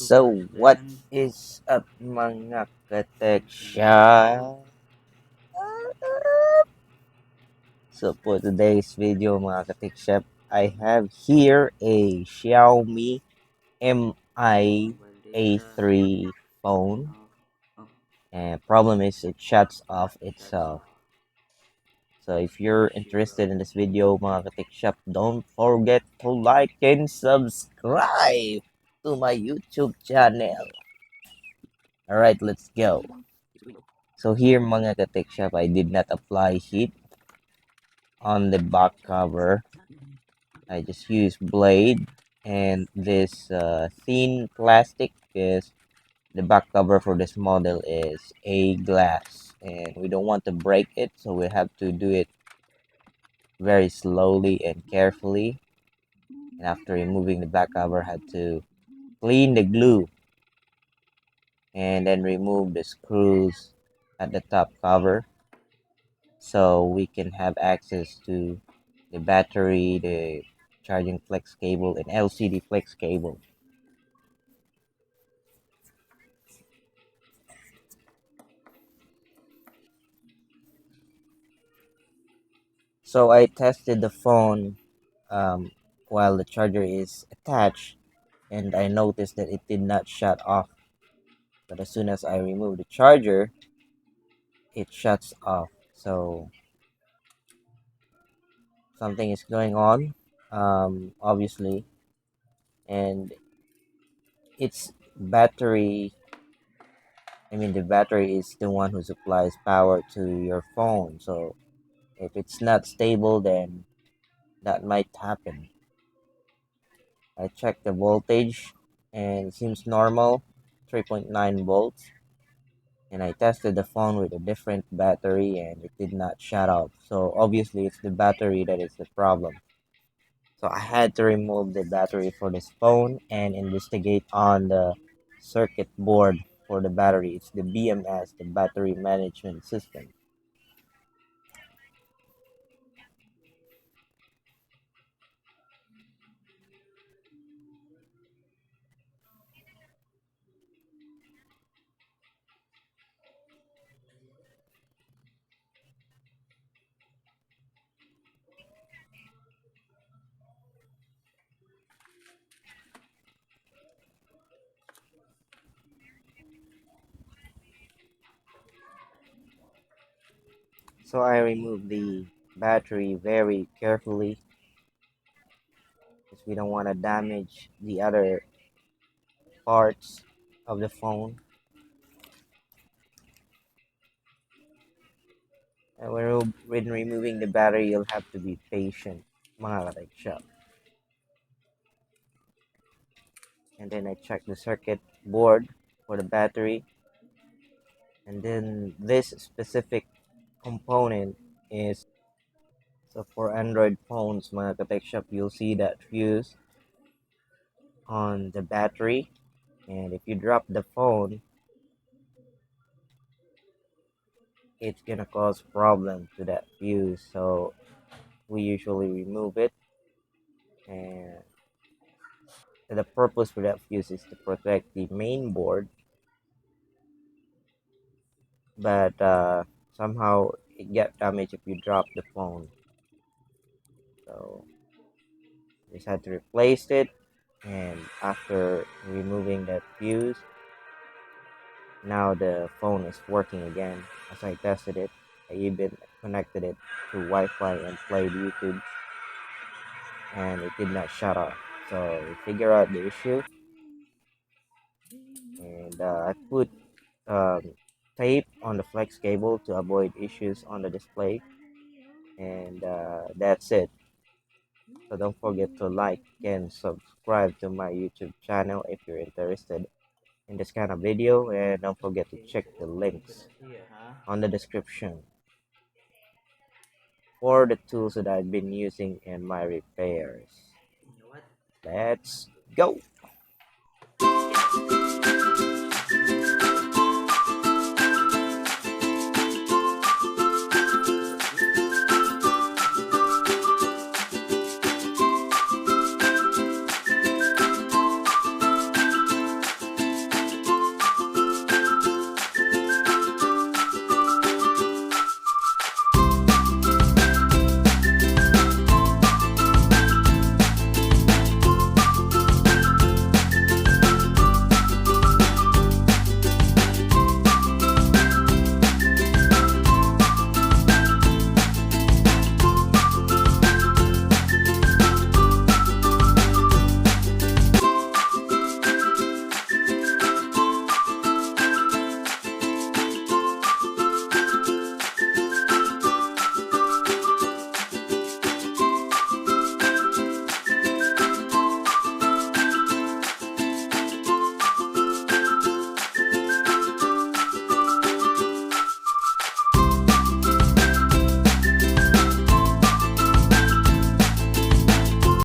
So, what is up mga kateksya? So, for today's video mga kateksya, I have here a Xiaomi Mi A3 phone. And problem is it shuts off itself. So, if you're interested in this video mga kateksya, don't forget to like and subscribe to my YouTube channel. Alright, let's go. So here mga ka-tech shop, I did not apply heat on the back cover. I just used blade and this thin plastic because the back cover for this model is a glass and we don't want to break it, so we have to do it very slowly and carefully. And after removing the back cover, I had to clean the glue and then remove the screws at the top cover so we can have access to the battery, the charging flex cable, and LCD flex cable. So I tested the phone while the charger is attached, and I noticed that it did not shut off. But as soon as I remove the charger, it shuts off. So something is going on, obviously, and its battery. I mean, the battery is the one who supplies power to your phone. So if it's not stable, then that might happen. I checked the voltage and it seems normal, 3.9 volts. And I tested the phone with a different battery and it did not shut off. So obviously it's the battery that is the problem. So I had to remove the battery for this phone and investigate on the circuit board for the battery. It's the BMS, the battery management system. So I removed the battery very carefully because we don't want to damage the other parts of the phone. And when removing the battery, you'll have to be patient, mga ka-shop. And then I check the circuit board for the battery. And then this specific component is, so for Android phones, mga ka-shop, you'll see that fuse on the battery. And if you drop the phone, it's gonna cause problem to that fuse. So we usually remove it, and the purpose for that fuse is to protect the main board, but somehow it get damaged if you drop the phone. So just had to replace it, and after removing that fuse, now the phone is working again. As I tested it, I even connected it to Wi-Fi and played YouTube, and it did not shut off. So we figure out the issue, and I put tape on the flex cable to avoid issues on the display, and that's it. So don't forget to like and subscribe to my YouTube channel if you're interested in this kind of video, and don't forget to check the links on the description for the tools that I've been using in my repairs. Let's go.